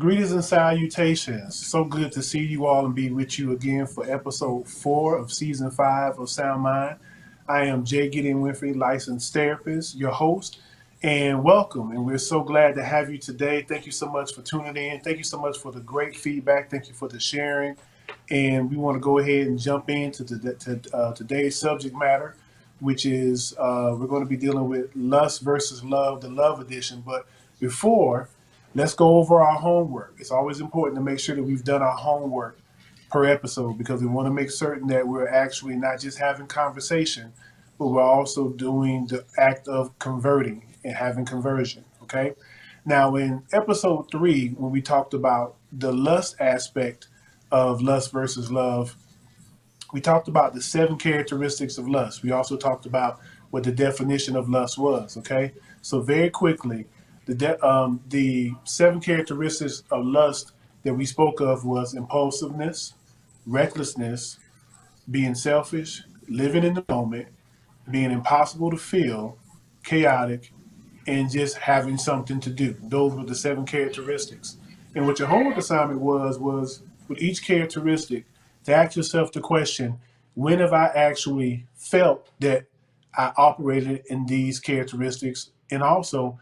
Greetings and salutations. So good to see you all and be with you again for episode 4 of season 5 of Sound Mind. I am Jay Gideon Winfrey, licensed therapist, your host, and welcome. And we're so glad to have you today. Thank you so much for tuning in. Thank you so much for the great feedback. Thank you for the sharing. And we want to go ahead and jump into today's subject matter, which is we're going to be dealing with lust versus love, the love edition. But before, let's go over our homework. It's always important to make sure that we've done our homework per episode because we want to make certain that we're actually not just having conversation, but we're also doing the act of converting and having conversion. Okay. Now, in episode 3, when we talked about the lust aspect of lust versus love, we talked about the 7 characteristics of lust. We also talked about what the definition of lust was. Okay. So very quickly, the 7 characteristics of lust that we spoke of was impulsiveness, recklessness, being selfish, living in the moment, being impossible to feel, chaotic, and just having something to do. Those were the 7 characteristics. And what your homework assignment was with each characteristic to ask yourself the question, when have I actually felt that I operated in these characteristics? And also,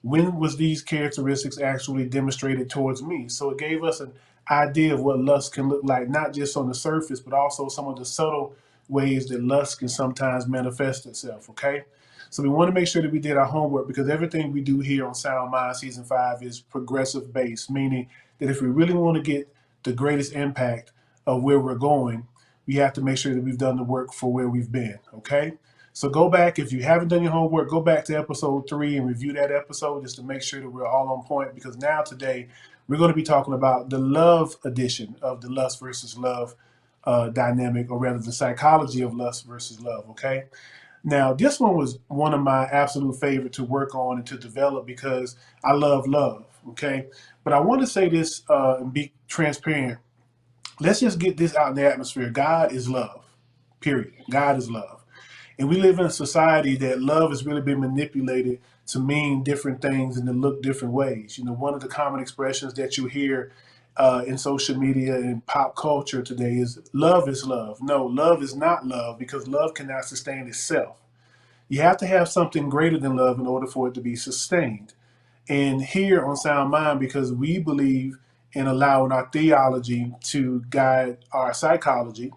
when was these characteristics actually demonstrated towards me? So it gave us an idea of what lust can look like, not just on the surface, but also some of the subtle ways that lust can sometimes manifest itself, okay? So we want to make sure that we did our homework because everything we do here on Sound Mind Season 5 is progressive based, meaning that if we really want to get the greatest impact of where we're going, we have to make sure that we've done the work for where we've been, okay? So go back, if you haven't done your homework, go back to episode 3 and review that episode just to make sure that we're all on point because now today we're going to be talking about the love edition of the lust versus love dynamic, or rather the psychology of lust versus love, okay? Now, this one was one of my absolute favorite to work on and to develop because I love, okay? But I want to say this and be transparent. Let's just get this out in the atmosphere. God is love, period. God is love. And we live in a society that love has really been manipulated to mean different things and to look different ways. You know, one of the common expressions that you hear in social media and pop culture today is love is love. No, love is not love because love cannot sustain itself. You have to have something greater than love in order for it to be sustained. And here on Sound Mind, because we believe in allowing our theology to guide our psychology,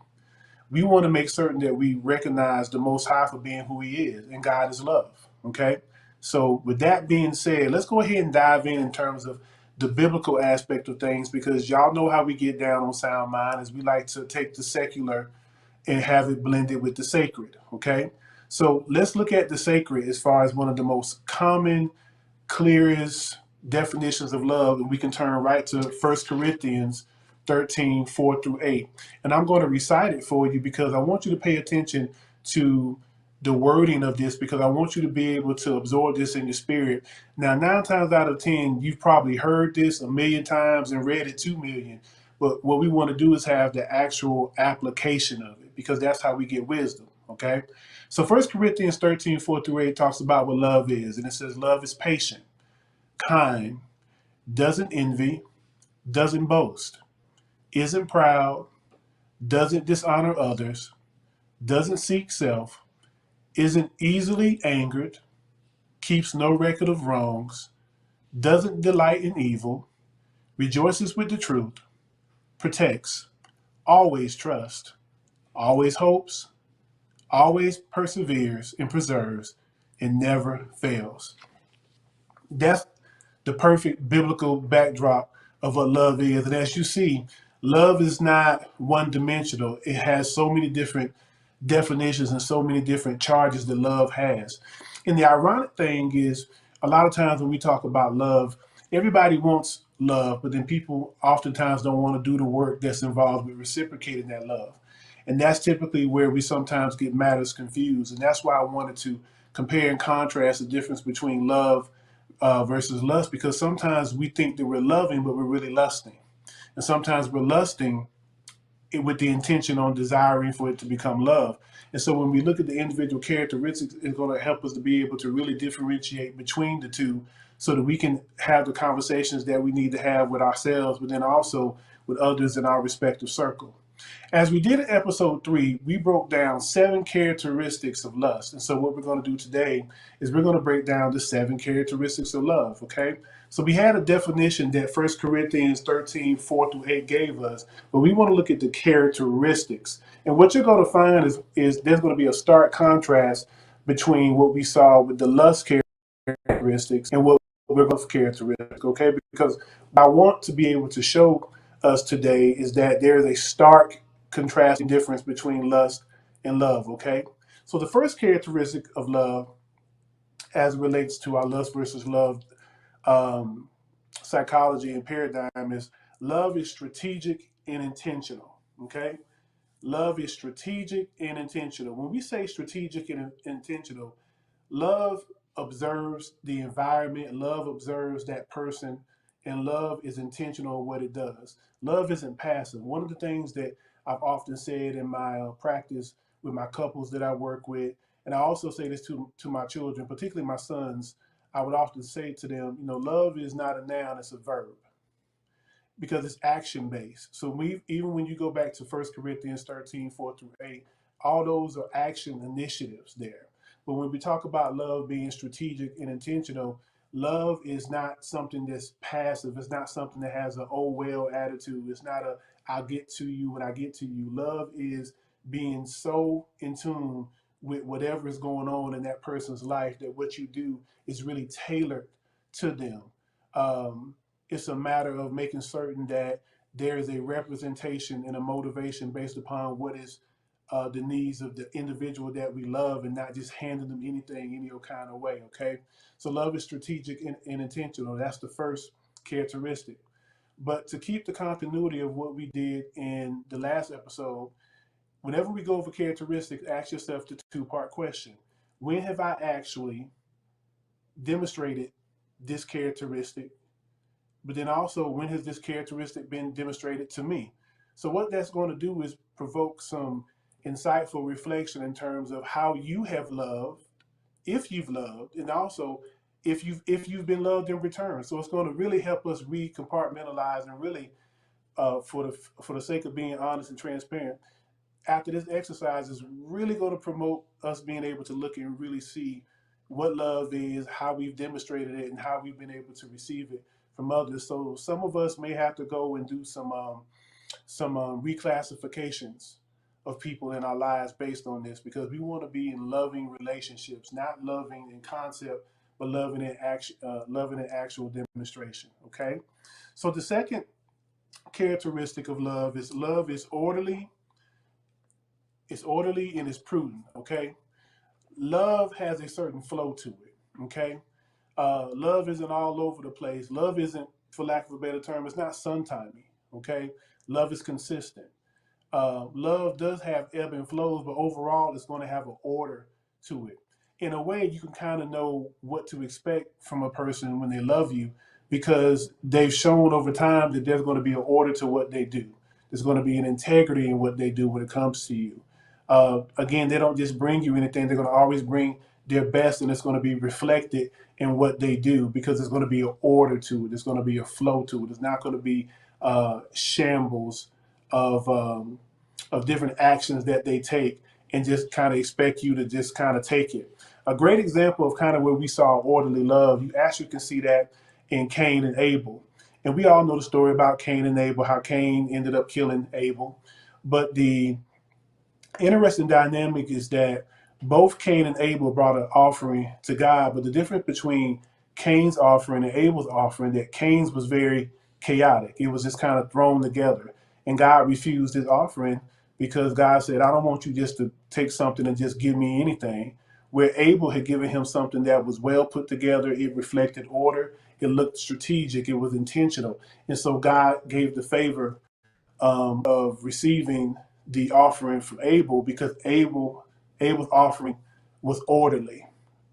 we want to make certain that we recognize the Most High for being who He is, and God is love. Okay? So, with that being said, let's go ahead and dive in terms of the biblical aspect of things because y'all know how we get down on Sound Mind is we like to take the secular and have it blended with the sacred. Okay? So, let's look at the sacred as far as one of the most common, clearest definitions of love, and we can turn right to 1 Corinthians 13, 4 through 8. And I'm going to recite it for you because I want you to pay attention to the wording of this because I want you to be able to absorb this in your spirit. Now, 9 times out of 10, you've probably heard this a million times and read it 2 million. But what we want to do is have the actual application of it because that's how we get wisdom, okay? So 1 Corinthians 13, 4 through 8 talks about what love is. And it says, love is patient, kind, doesn't envy, doesn't boast, isn't proud, doesn't dishonor others, doesn't seek self, isn't easily angered, keeps no record of wrongs, doesn't delight in evil, rejoices with the truth, protects, always trusts, always hopes, always perseveres and preserves, and never fails. That's the perfect biblical backdrop of what love is. And as you see, love is not one dimensional. It has so many different definitions and so many different charges that love has. And the ironic thing is, a lot of times when we talk about love, everybody wants love, but then people oftentimes don't want to do the work that's involved with reciprocating that love. And that's typically where we sometimes get matters confused. And that's why I wanted to compare and contrast the difference between love versus lust, because sometimes we think that we're loving, but we're really lusting. And sometimes we're lusting with the intention on desiring for it to become love. And so when we look at the individual characteristics, it's going to help us to be able to really differentiate between the two so that we can have the conversations that we need to have with ourselves, but then also with others in our respective circle. As we did in episode 3, we broke down 7 characteristics of lust. And so, what we're going to do today is we're going to break down the 7 characteristics of love, okay? So, we had a definition that 1 Corinthians 13, 4 through 8 gave us, but we want to look at the characteristics. And what you're going to find is there's going to be a stark contrast between what we saw with the lust characteristics and what we're going to characteristics, okay? Because I want to be able to show us today is that there is a stark contrasting difference between lust and love, okay? So the first characteristic of love as it relates to our lust versus love um, psychology and paradigm is love is strategic and intentional, okay? Love is strategic and intentional. When we say strategic and intentional, love observes the environment, love observes that person, and love is intentional in what it does. Love isn't passive. One of the things that I've often said in my practice with my couples that I work with, and I also say this to my children, particularly my sons, I would often say to them, love is not a noun, it's a verb because it's action based. So even when you go back to 1 Corinthians 13, 4 through 8, all those are action initiatives there. But when we talk about love being strategic and intentional, love is not something that's passive. It's not something that has an oh well attitude. It's not a I'll get to you when I get to you. Love is being so in tune with whatever is going on in that person's life that what you do is really tailored to them. Um, it's a matter of making certain that there is a representation and a motivation based upon what is the needs of the individual that we love and not just handing them anything any old kind of way, okay? So love is strategic and intentional. That's the first characteristic. But to keep the continuity of what we did in the last episode, whenever we go over characteristics, ask yourself the two-part question. When have I actually demonstrated this characteristic? But then also, when has this characteristic been demonstrated to me? So what that's going to do is provoke some insightful reflection in terms of how you have loved, if you've loved, and also if you've been loved in return. So it's going to really help us recompartmentalize and really, for the sake of being honest and transparent, after this exercise is really going to promote us being able to look and really see what love is, how we've demonstrated it, and how we've been able to receive it from others. So some of us may have to go and do some reclassifications of people in our lives based on this, because we want to be in loving relationships, not loving in concept, but loving in action, loving in actual demonstration. Okay. So the second characteristic of love is orderly. It's orderly and it's prudent. Okay. Love has a certain flow to it. Okay. Love isn't all over the place. Love isn't, for lack of a better term, it's not sun-timey. Okay. Love is consistent. Love does have ebb and flows, but overall, it's going to have an order to it. In a way, you can kind of know what to expect from a person when they love you, because they've shown over time that there's going to be an order to what they do. There's going to be an integrity in what they do when it comes to you. Again, they don't just bring you anything, they're going to always bring their best, and it's going to be reflected in what they do, because there's going to be an order to it. There's going to be a flow to it. It's not going to be shambles of different actions that they take and just kind of expect you to just kind of take it. A great example of kind of where we saw orderly love, you actually can see that in Cain and Abel. And we all know the story about Cain and Abel, how Cain ended up killing Abel. But the interesting dynamic is that both Cain and Abel brought an offering to God, but the difference between Cain's offering and Abel's offering, that Cain's was very chaotic. It was just kind of thrown together. And God refused his offering because God said, I don't want you just to take something and just give me anything. Where Abel had given him something that was well put together, it reflected order, it looked strategic, it was intentional. And so God gave the favor of receiving the offering from Abel, because Abel's offering was orderly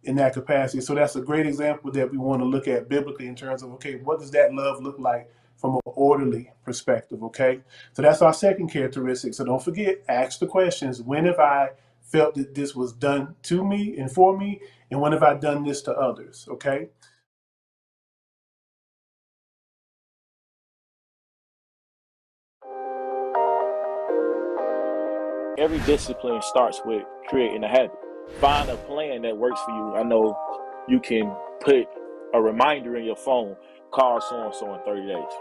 in that capacity. So that's a great example that we want to look at biblically in terms of, okay, what does that love look like from an orderly perspective, okay? So that's our second characteristic. So don't forget, ask the questions. When have I felt that this was done to me and for me? And when have I done this to others, okay? Every discipline starts with creating a habit. Find a plan that works for you. I know you can put a reminder in your phone, call so and so in 30 days.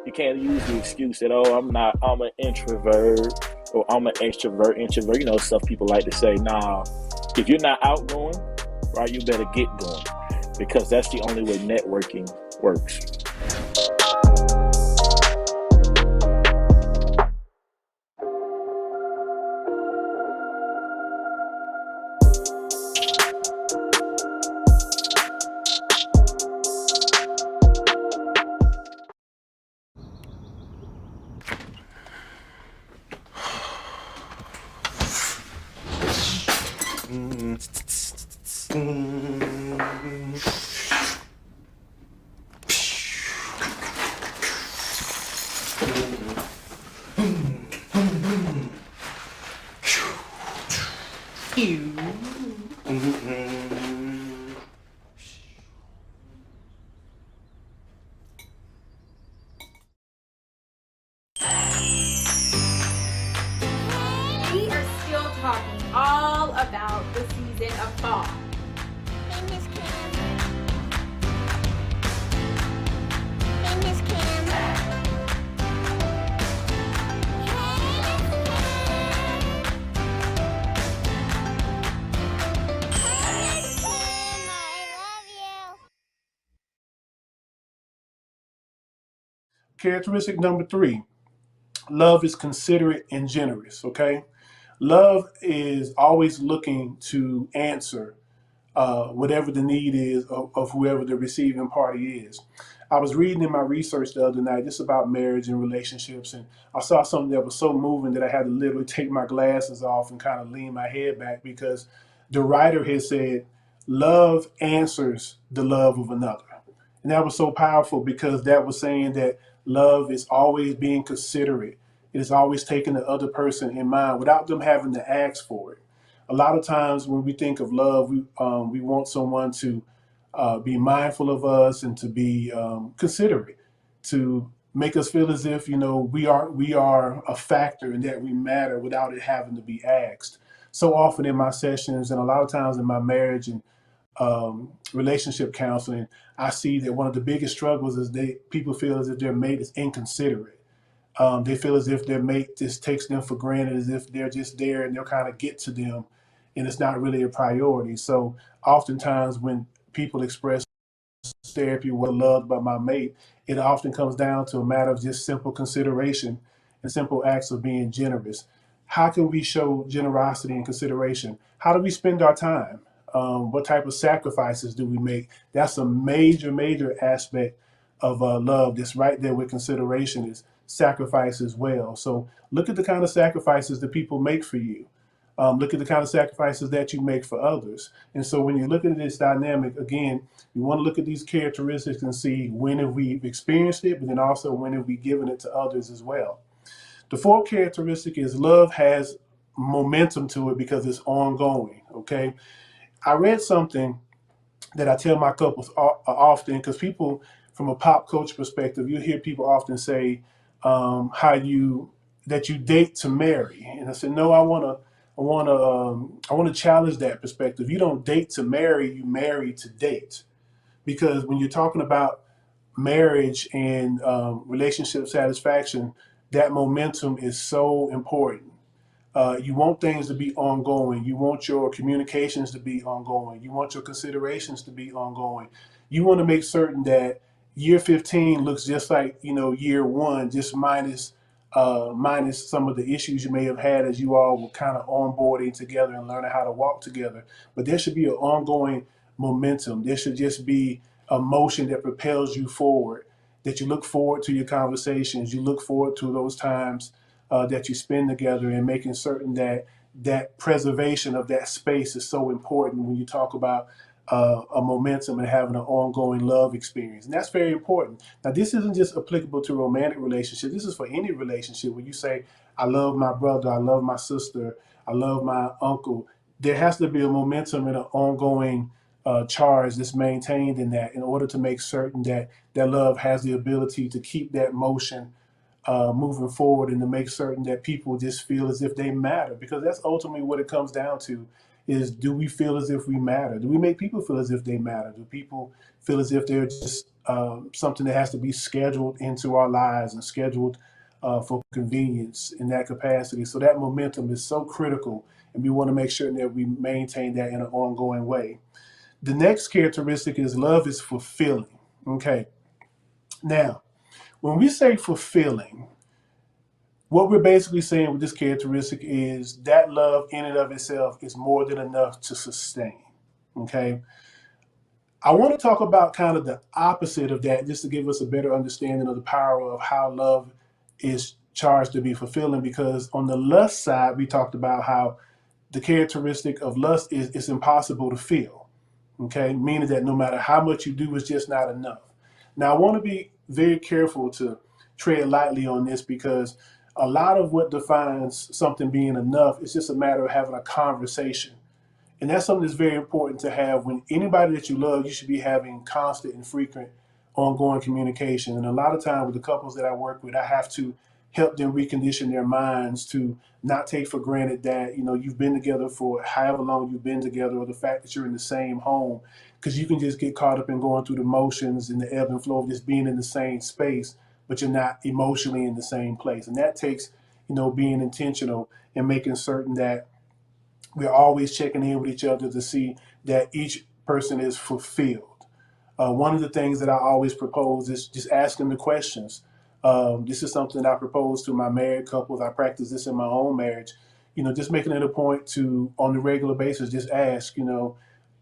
You can't use the excuse that, oh, I'm an introvert or I'm an extrovert, stuff people like to say. Nah, if you're not outgoing, right, you better get going because that's the only way networking works. We are still talking all about the season of fall. Hey, Miss Cam. Hey, Miss Cam. Hey, Miss Cam, I love you. Characteristic number 3, love is considerate and generous, okay? Love is always looking to answer whatever the need is of whoever the receiving party is. I was reading in my research the other night just about marriage and relationships, and I saw something that was so moving that I had to literally take my glasses off and kind of lean my head back because the writer had said, love answers the love of another. And that was so powerful because that was saying that love is always being considerate. It is always taking the other person in mind without them having to ask for it. A lot of times when we think of love, we want someone to be mindful of us and to be considerate, to make us feel as if we are a factor and that we matter without it having to be asked. So often in my sessions and a lot of times in my marriage and relationship counseling, I see that one of the biggest struggles is people feel as if their mate is inconsiderate. They feel as if their mate just takes them for granted, as if they're just there and they'll kind of get to them, and it's not really a priority. So oftentimes when people express therapy were loved by my mate, it often comes down to a matter of just simple consideration and simple acts of being generous. How can we show generosity and consideration? How do we spend our time? What type of sacrifices do we make? That's a major, major aspect of love that's right there with consideration is sacrifice as well. So look at the kind of sacrifices that people make for you. Look at the kind of sacrifices that you make for others. And so when you look at this dynamic, again, you want to look at these characteristics and see when have we experienced it, but then also when have we given it to others as well. The fourth characteristic is love has momentum to it because it's ongoing, okay? I read something that I tell my couples often because people, from a pop culture perspective, you hear people often say how you that you date to marry, and I said no, I want to challenge that perspective. You don't date to marry, you marry to date, because when you're talking about marriage and relationship satisfaction, that momentum is so important. You want things to be ongoing. You want your communications to be ongoing. You want your considerations to be ongoing. You want to make certain that year 15 looks just like year one, just minus some of the issues you may have had as you all were kind of onboarding together and learning how to walk together. But there should be an ongoing momentum. There should just be a motion that propels you forward. That you look forward to your conversations. You look forward to those times that you spend together, and making certain that that preservation of that space is so important when you talk about a momentum and having an ongoing love experience. And that's very important. Now, this isn't just applicable to romantic relationships. This is for any relationship where you say, I love my brother, I love my sister, I love my uncle. There has to be a momentum and an ongoing charge that's maintained in that in order to make certain that that love has the ability to keep that motion moving forward and to make certain that people just feel as if they matter, because that's ultimately what it comes down to is, do we feel as if we matter? Do we make people feel as if they matter? Do people feel as if they're just something that has to be scheduled into our lives and scheduled for convenience in that capacity? So that momentum is so critical, and we want to make sure that we maintain that in an ongoing way. The next characteristic is love is fulfilling. Okay. Now, when we say fulfilling, what we're basically saying with this characteristic is that love in and of itself is more than enough to sustain. Okay. I want to talk about kind of the opposite of that, just to give us a better understanding of the power of how love is charged to be fulfilling. Because on the lust side, we talked about how the characteristic of lust is it's impossible to feel. Okay. Meaning that no matter how much you do, it's just not enough. Now, I want to be very careful to tread lightly on this, because a lot of what defines something being enough is just a matter of having a conversation. And that's something that's very important to have. When anybody that you love, you should be having constant and frequent ongoing communication. And a lot of time with the couples that I work with, I have to help them recondition their minds to not take for granted that, you've been together for however long you've been together, or the fact that you're in the same home, because you can just get caught up in going through the motions and the ebb and flow of just being in the same space, but you're not emotionally in the same place. And that takes, being intentional and making certain that we're always checking in with each other to see that each person is fulfilled. One of the things that I always propose is just asking the questions. This is something that I propose to my married couples. I practice this in my own marriage. Just making it a point to, on a regular basis, just ask,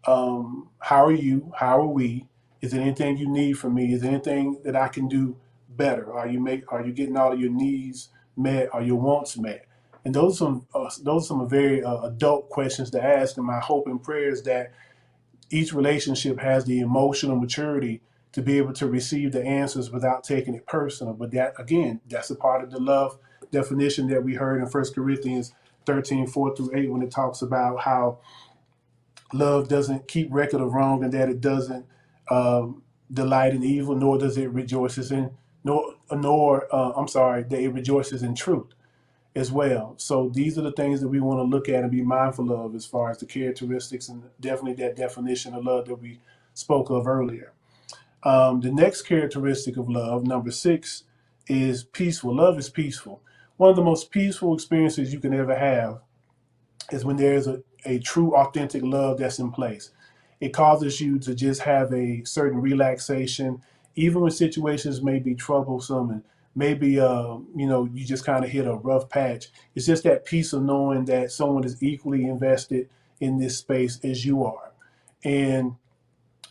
how are you? How are we? Is there anything you need from me? Is there anything that I can do better? Are you getting all of your needs met? Are your wants met? And those are some very adult questions to ask. And my hope and prayer is that each relationship has the emotional maturity to be able to receive the answers without taking it personal. But that, again, that's a part of the love definition that we heard in 1 Corinthians 13, 4 through 8, when it talks about how love doesn't keep record of wrong, and that it doesn't delight in evil, nor does it rejoices in, that it rejoices in truth as well. So these are the things that we want to look at and be mindful of as far as the characteristics, and definitely that definition of love that we spoke of earlier. The next characteristic of love, number 6, is peaceful. Love is peaceful. One of the most peaceful experiences you can ever have is when there is a true, authentic love that's in place. It causes you to just have a certain relaxation, even when situations may be troublesome and maybe you just kind of hit a rough patch. It's just that peace of knowing that someone is equally invested in this space as you are. And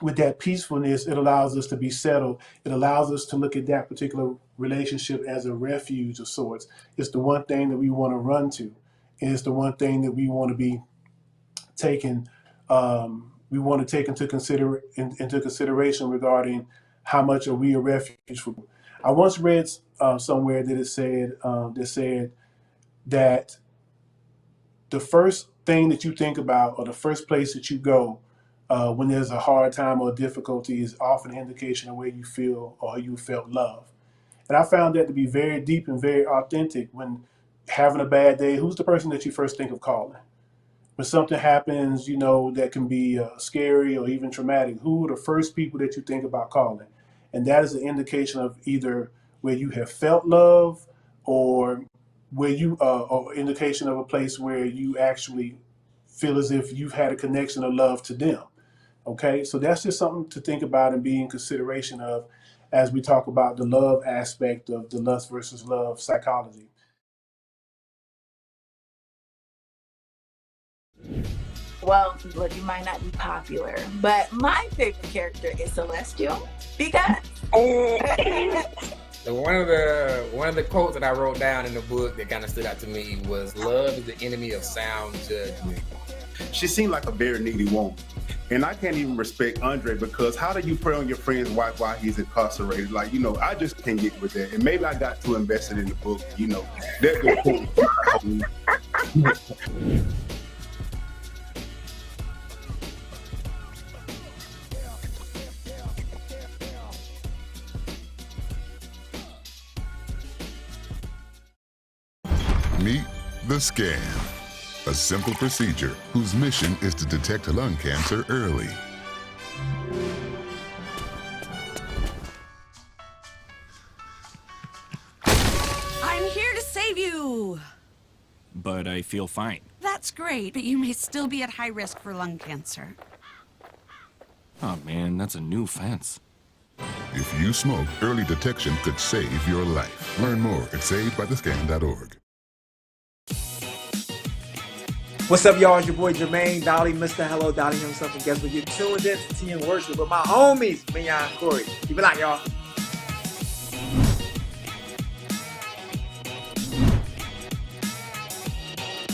with that peacefulness, it allows us to be settled. It allows us to look at that particular relationship as a refuge of sorts. It's the one thing that we want to run to. And it's the one thing that we want to be taken. We want to take into consideration regarding how much are we a refuge for. I once read somewhere that it said that the first thing that you think about, or the first place that you go when there's a hard time or difficulty, is often an indication of where you feel or you felt love. And I found that to be very deep and very authentic. When having a bad day, who's the person that you first think of calling? When something happens, that can be scary or even traumatic, who are the first people that you think about calling? And that is an indication of either where you have felt love, or where you, or indication of a place where you actually feel as if you've had a connection of love to them. Okay, so that's just something to think about and be in consideration of as we talk about the love aspect of the lust versus love psychology. Well, look, you might not be popular, but my favorite character is Celestial, because So one of the quotes that I wrote down in the book that kind of stood out to me was, "Love is the enemy of sound judgment." She seemed like a very needy woman. And I can't even respect Andre because how do you prey on your friend's wife while he's incarcerated? Like, I just can't get with that. And maybe I got too invested in the book, that Meet the Scam, a simple procedure whose mission is to detect lung cancer early. I'm here to save you! But I feel fine. That's great, but you may still be at high risk for lung cancer. Oh man, that's a new fence. If you smoke, early detection could save your life. Learn more at savedbythescan.org. What's up, y'all? It's your boy Jermaine, Dolly, Mr. Hello, Dolly himself, and guess what? You're tuned in to Tea and Worship with my homies, Mignon and Corey. Keep it out, y'all.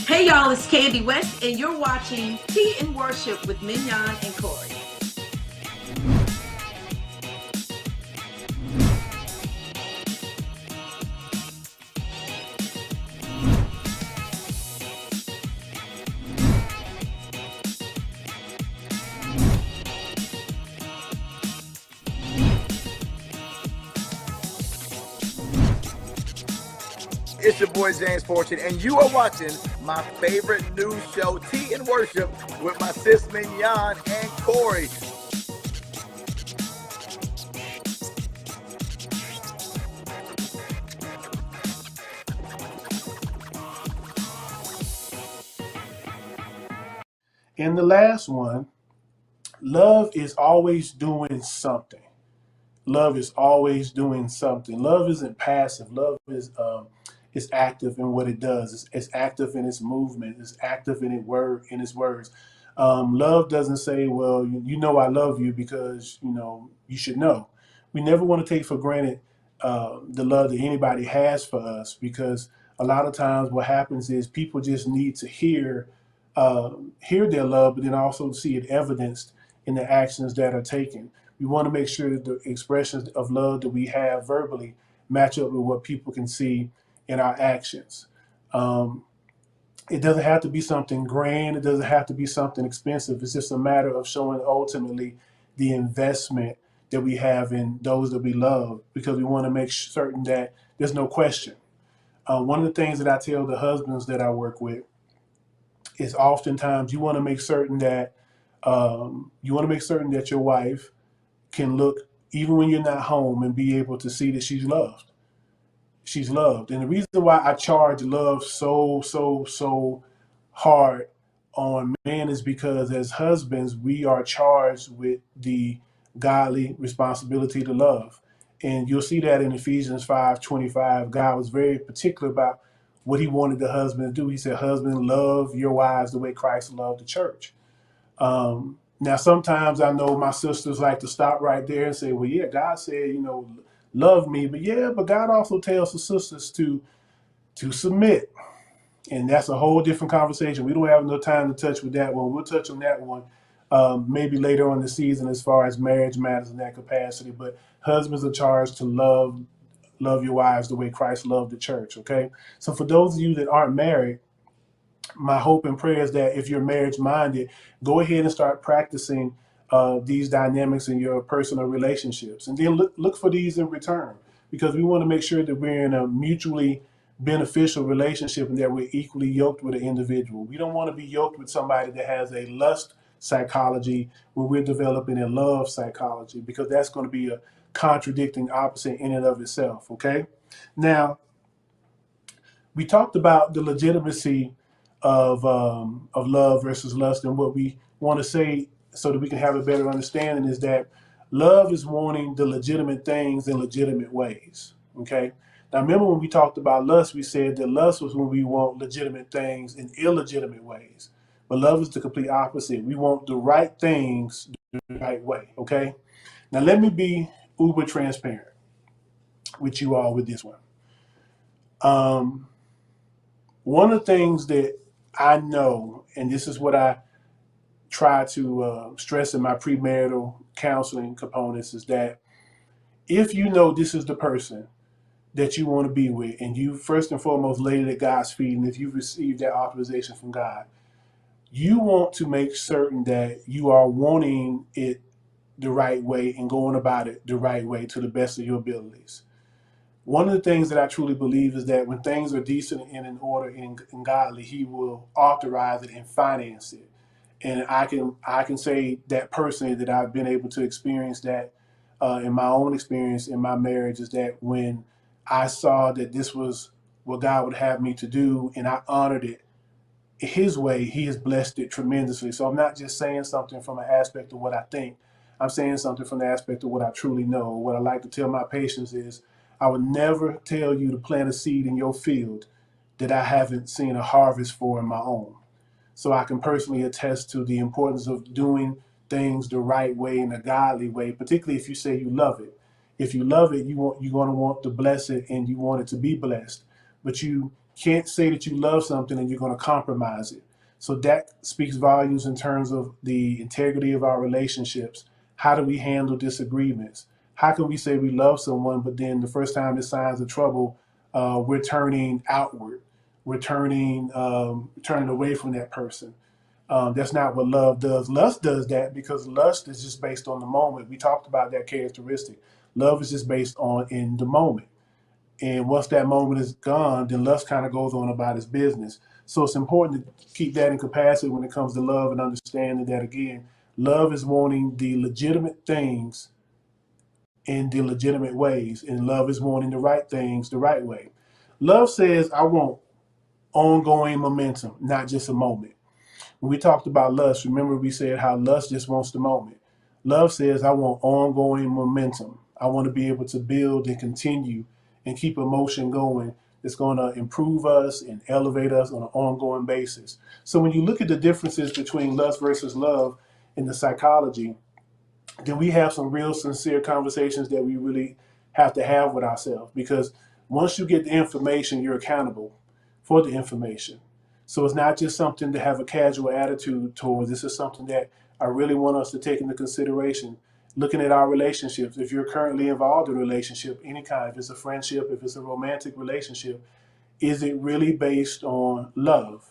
Hey y'all, it's Candy West, and you're watching Tea and Worship with Mignon and Corey. It's your boy James Fortune, and you are watching my favorite news show, Tea and Worship, with my sis Mignon and Corey. In the last one, love is always doing something. Love is always doing something. Love isn't passive. Love is active in what it does. It's active in its movement. It's active in its words. Love doesn't say, "Well, you know I love you because you should know." We never want to take for granted the love that anybody has for us, because a lot of times what happens is people just need to hear their love, but then also see it evidenced in the actions that are taken. We want to make sure that the expressions of love that we have verbally match up with what people can see in our actions. It doesn't have to be something grand. It doesn't have to be something expensive. It's just a matter of showing ultimately the investment that we have in those that we love, because we want to make certain that there's no question. One of the things that I tell the husbands that I work with is oftentimes you want to make certain that your wife can look, even when you're not home, and be able to see that she's loved. She's loved. And the reason why I charge love so hard on men is because as husbands, we are charged with the godly responsibility to love. And you'll see that in Ephesians 5:25. God was very particular about what he wanted the husband to do. He said, "Husband, love your wives the way Christ loved the church." Now, sometimes I know my sisters like to stop right there and say, "Well, yeah, God said, love me." But God also tells the sisters to submit. And that's a whole different conversation. We don't have no time to touch with that one. We'll touch on that one maybe later on in the season as far as marriage matters in that capacity. But husbands are charged to love your wives the way Christ loved the church, okay? So for those of you that aren't married, my hope and prayer is that if you're marriage minded, go ahead and start practicing these dynamics in your personal relationships, and then look for these in return, because we want to make sure that we're in a mutually beneficial relationship and that we're equally yoked with an individual. We don't want to be yoked with somebody that has a lust psychology when we're developing a love psychology, because that's going to be a contradicting opposite in and of itself. Okay, now we talked about the legitimacy of love versus lust, and what we want to say so that we can have a better understanding is that love is wanting the legitimate things in legitimate ways. Okay. Now remember, when we talked about lust, we said that lust was when we want legitimate things in illegitimate ways, but love is the complete opposite. We want the right things the right way. Okay. Now let me be uber transparent with you all with this one. One of the things that I know, and this is what I try to stress in my premarital counseling components is that if you know this is the person that you want to be with, and you first and foremost laid it at God's feet, and if you've received that authorization from God, you want to make certain that you are wanting it the right way and going about it the right way to the best of your abilities. One of the things that I truly believe is that when things are decent and in order and godly, He will authorize it and finance it. And I can say that personally that I've been able to experience that in my own experience in my marriage, is that when I saw that this was what God would have me to do and I honored it His way, He has blessed it tremendously. So I'm not just saying something from an aspect of what I think. I'm saying something from the aspect of what I truly know. What I like to tell my patients is I would never tell you to plant a seed in your field that I haven't seen a harvest for in my own. So I can personally attest to the importance of doing things the right way in a godly way, particularly if you say you love it. If you love it, you're going to want to bless it and you want it to be blessed. But you can't say that you love something and you're going to compromise it. So that speaks volumes in terms of the integrity of our relationships. How do we handle disagreements? How can we say we love someone, but then the first time there's signs of trouble, we're turning outward? We're turning away from that person. That's not what love does. Lust does that because lust is just based on the moment. We talked about that characteristic. Love is just based on in the moment. And once that moment is gone, then lust kind of goes on about its business. So it's important to keep that in capacity when it comes to love and understanding that, again, love is wanting the legitimate things in the legitimate ways, and love is wanting the right things the right way. Love says, I want ongoing momentum, not just a moment. When we talked about lust, remember we said how lust just wants the moment. Love says, I want ongoing momentum. I want to be able to build and continue and keep emotion going. It's going to improve us and elevate us on an ongoing basis. So when you look at the differences between lust versus love in the psychology, then we have some real sincere conversations that we really have to have with ourselves, because once you get the information, you're accountable for the information. So it's not just something to have a casual attitude towards. This is something that I really want us to take into consideration. Looking at our relationships, if you're currently involved in a relationship, any kind, if it's a friendship, if it's a romantic relationship, is it really based on love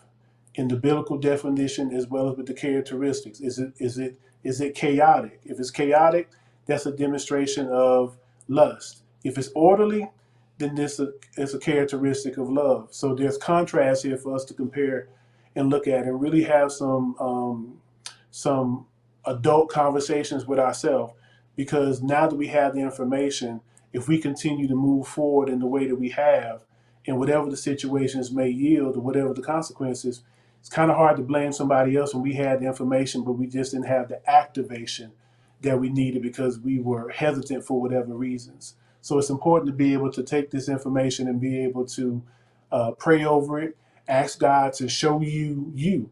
in the biblical definition as well as with the characteristics? Is it chaotic? If it's chaotic, that's a demonstration of lust. If it's orderly, then this is a characteristic of love. So there's contrast here for us to compare and look at and really have some adult conversations with ourselves, because now that we have the information, if we continue to move forward in the way that we have, and whatever the situations may yield or whatever the consequences, it's kind of hard to blame somebody else when we had the information, but we just didn't have the activation that we needed because we were hesitant for whatever reasons. So it's important to be able to take this information and be able to pray over it, ask God to show you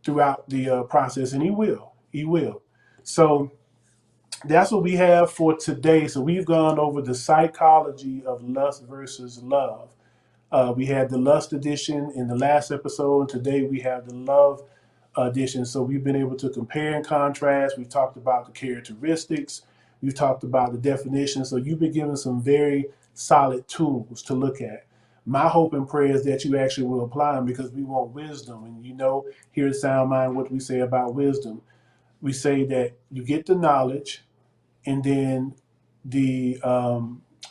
throughout the process, and He will. He will. So that's what we have for today. So we've gone over the psychology of lust versus love. We had the lust edition in the last episode, and today we have the love edition. So we've been able to compare and contrast. We've talked about the characteristics. We've talked about the definition. So you've been given some very solid tools to look at. My hope and prayer is that you actually will apply them, because we want wisdom. And here at Sound Mind, what we say about wisdom, we say that you get the knowledge, and then the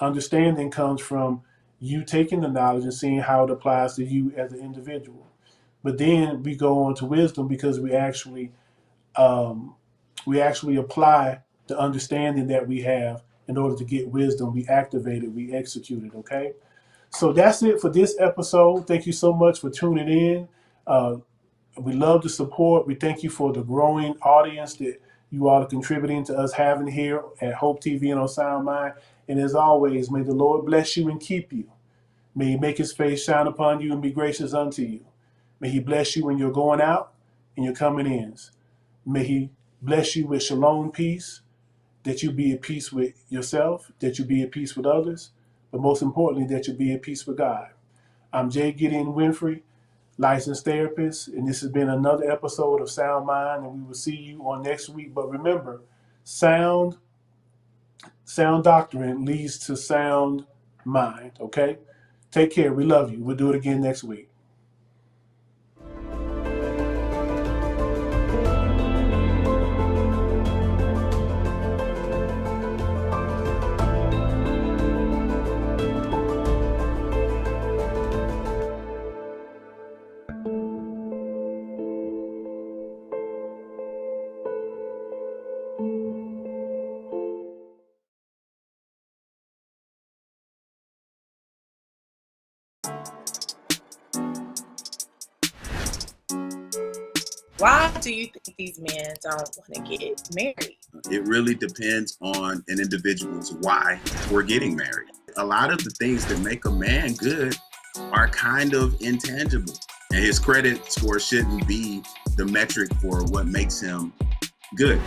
understanding comes from you taking the knowledge and seeing how it applies to you as an individual. But then we go on to wisdom, because we actually apply the understanding that we have in order to get wisdom. We activate it, we execute it. Okay. So that's it for this episode. Thank you so much for tuning in. We love the support. We thank you for the growing audience that you all are contributing to us having here at Hope TV and on Sound Mind. And as always, may the Lord bless you and keep you. May He make His face shine upon you and be gracious unto you. May He bless you when you're going out and you're coming in. May He bless you with shalom peace, that you be at peace with yourself, that you be at peace with others, but most importantly, that you be at peace with God. I'm Jay Gideon Winfrey. licensed therapist, and this has been another episode of Sound Mind, and we will see you on next week. But remember, sound doctrine leads to sound mind, okay? Take care. We love you. We'll do it again next week. Why do you think these men don't want to get married? It really depends on an individual's why we're getting married. A lot of the things that make a man good are kind of intangible. And his credit score shouldn't be the metric for what makes him good.